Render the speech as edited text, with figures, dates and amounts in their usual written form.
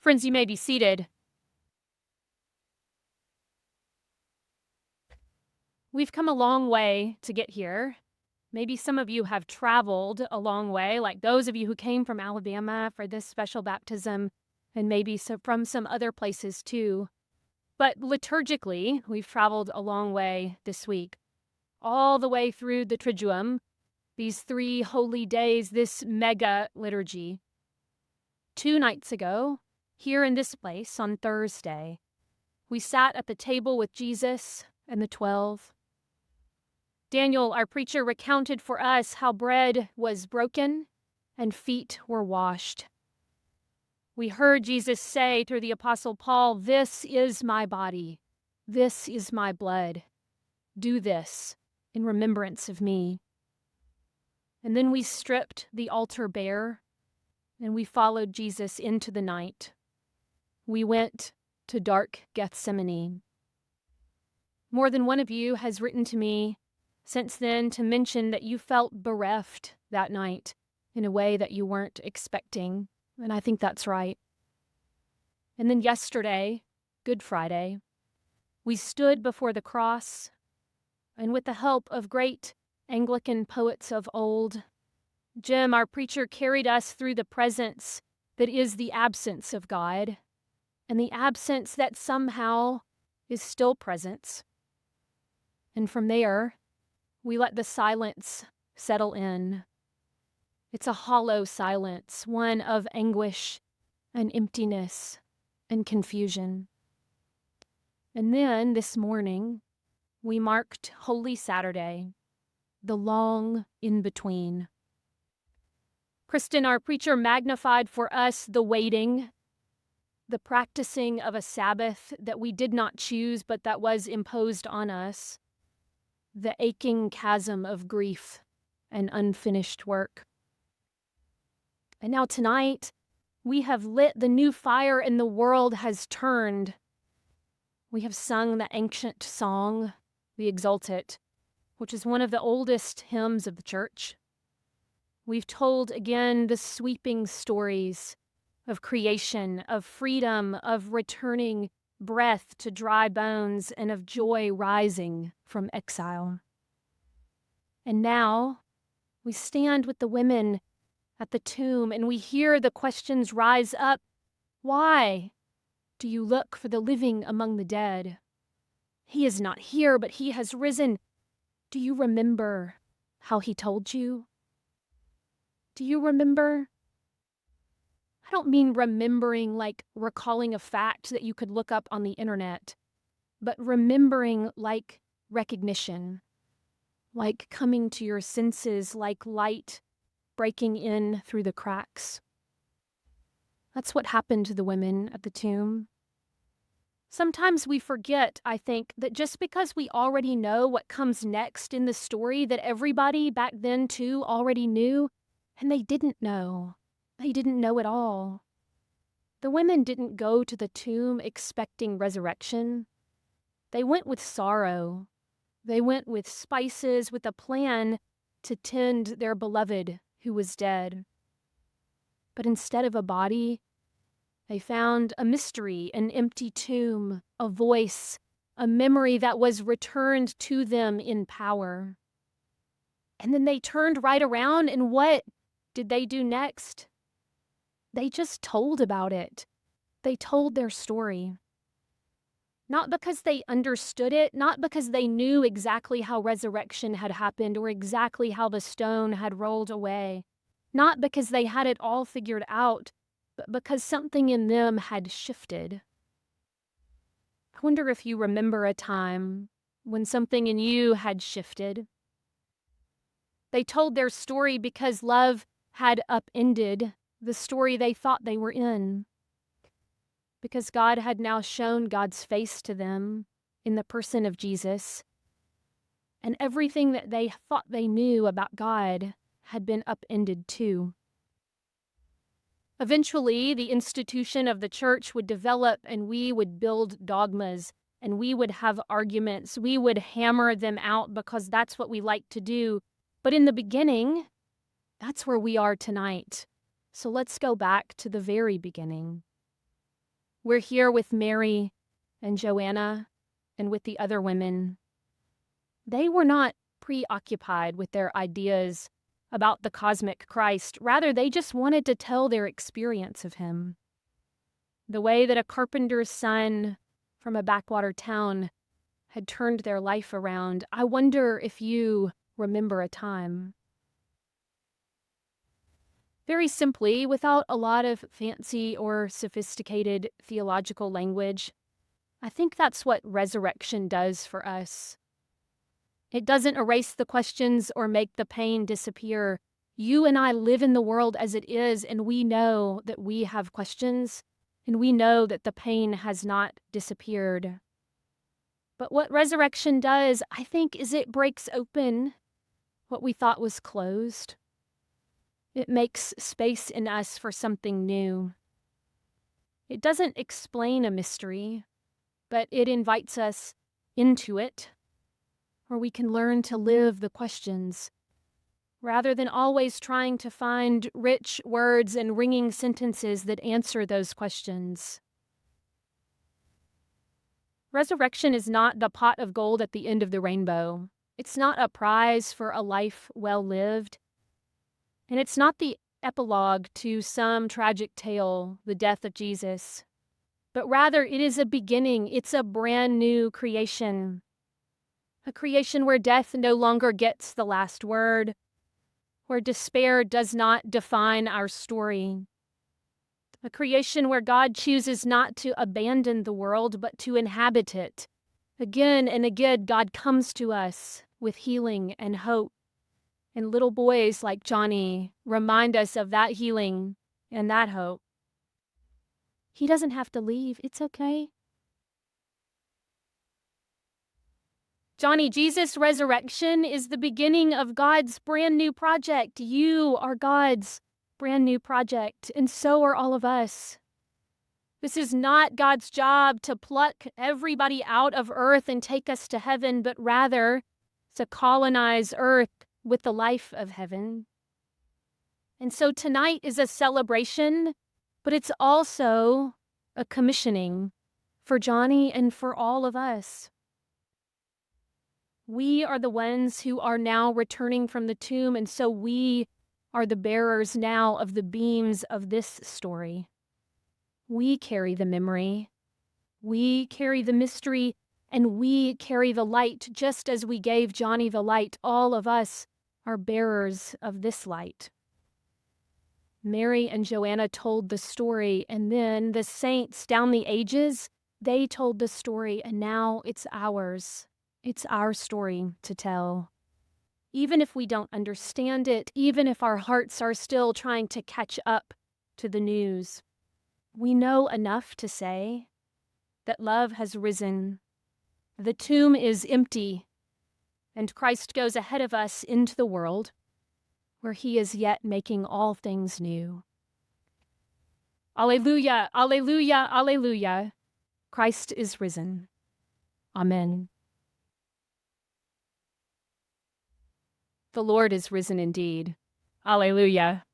Friends, you may be seated. We've come a long way to get here. Maybe some of you have traveled a long way, like those of you who came from Alabama for this special baptism, and maybe from some other places too. But liturgically, we've traveled a long way this week, all the way through the Triduum, these 3 holy days, this mega liturgy. 2 nights ago, here in this place on Thursday, we sat at the table with Jesus and the 12. Daniel, our preacher, recounted for us how bread was broken and feet were washed. We heard Jesus say through the Apostle Paul, "This is my body. This is my blood. Do this in remembrance of me." And then we stripped the altar bare and we followed Jesus into the night. We went to dark Gethsemane. More than one of you has written to me since then to mention that you felt bereft that night in a way that you weren't expecting, and I think that's right. And then yesterday, Good Friday, we stood before the cross, and with the help of great Anglican poets of old, Jim, our preacher, carried us through the presence that is the absence of God, and the absence that somehow is still presence. And from there, we let the silence settle in. It's a hollow silence, one of anguish and emptiness and confusion. And then this morning, we marked Holy Saturday, the long in-between. Kristen, our preacher, magnified for us the waiting, the practicing of a Sabbath that we did not choose but that was imposed on us, the aching chasm of grief and unfinished work. And now tonight, we have lit the new fire and the world has turned. We have sung the ancient song, the Exultet, which is one of the oldest hymns of the church. We've told again the sweeping stories of creation, of freedom, of returning breath to dry bones, and of joy rising from exile. And now we stand with the women at the tomb and we hear the questions rise up. Why do you look for the living among the dead? He is not here, but he has risen. Do you remember how he told you? Do you remember? I don't mean remembering like recalling a fact that you could look up on the internet, but remembering like recognition, like coming to your senses, like light breaking in through the cracks. That's what happened to the women at the tomb. Sometimes we forget, I think, that just because we already know what comes next in the story, that everybody back then too already knew, and they didn't know. They didn't know at all. The women didn't go to the tomb expecting resurrection. They went with sorrow. They went with spices, with a plan to tend their beloved who was dead. But instead of a body, they found a mystery, an empty tomb, a voice, a memory that was returned to them in power. And then they turned right around, and what did they do next? They just told about it. They told their story. Not because they understood it, not because they knew exactly how resurrection had happened or exactly how the stone had rolled away. Not because they had it all figured out, but because something in them had shifted. I wonder if you remember a time when something in you had shifted. They told their story because love had upended the story they thought they were in. Because God had now shown God's face to them in the person of Jesus, and everything that they thought they knew about God had been upended too. Eventually, the institution of the church would develop, and we would build dogmas, and we would have arguments. We would hammer them out because that's what we like to do. But in the beginning, that's where we are tonight. So let's go back to the very beginning. We're here with Mary and Joanna and with the other women. They were not preoccupied with their ideas about the cosmic Christ. Rather, they just wanted to tell their experience of him. The way that a carpenter's son from a backwater town had turned their life around. I wonder if you remember a time. Very simply, without a lot of fancy or sophisticated theological language, I think that's what resurrection does for us. It doesn't erase the questions or make the pain disappear. You and I live in the world as it is, and we know that we have questions, and we know that the pain has not disappeared. But what resurrection does, I think, is it breaks open what we thought was closed. It makes space in us for something new. It doesn't explain a mystery, but it invites us into it, where we can learn to live the questions, rather than always trying to find rich words and ringing sentences that answer those questions. Resurrection is not the pot of gold at the end of the rainbow. It's not a prize for a life well lived. And it's not the epilogue to some tragic tale, the death of Jesus. But rather, it is a beginning. It's a brand new creation. A creation where death no longer gets the last word, where despair does not define our story. A creation where God chooses not to abandon the world, but to inhabit it. Again and again, God comes to us with healing and hope. And little boys like Johnny remind us of that healing and that hope. He doesn't have to leave. It's okay. Johnny, Jesus' resurrection is the beginning of God's brand new project. You are God's brand new project, and so are all of us. This is not God's job to pluck everybody out of earth and take us to heaven, but rather to colonize earth with the life of heaven. And so tonight is a celebration, but it's also a commissioning for Johnny and for all of us. We are the ones who are now returning from the tomb, and so we are the bearers now of the beams of this story. We carry the memory, we carry the mystery, and we carry the light. Just as we gave Johnny the light, all of us are bearers of this light. Mary and Joanna told the story, and then the saints down the ages, they told the story, and now it's ours. It's our story to tell. Even if we don't understand it, even if our hearts are still trying to catch up to the news, we know enough to say that love has risen. The tomb is empty, and Christ goes ahead of us into the world where he is yet making all things new. Alleluia, alleluia, alleluia. Christ is risen. Amen. The Lord is risen indeed. Alleluia.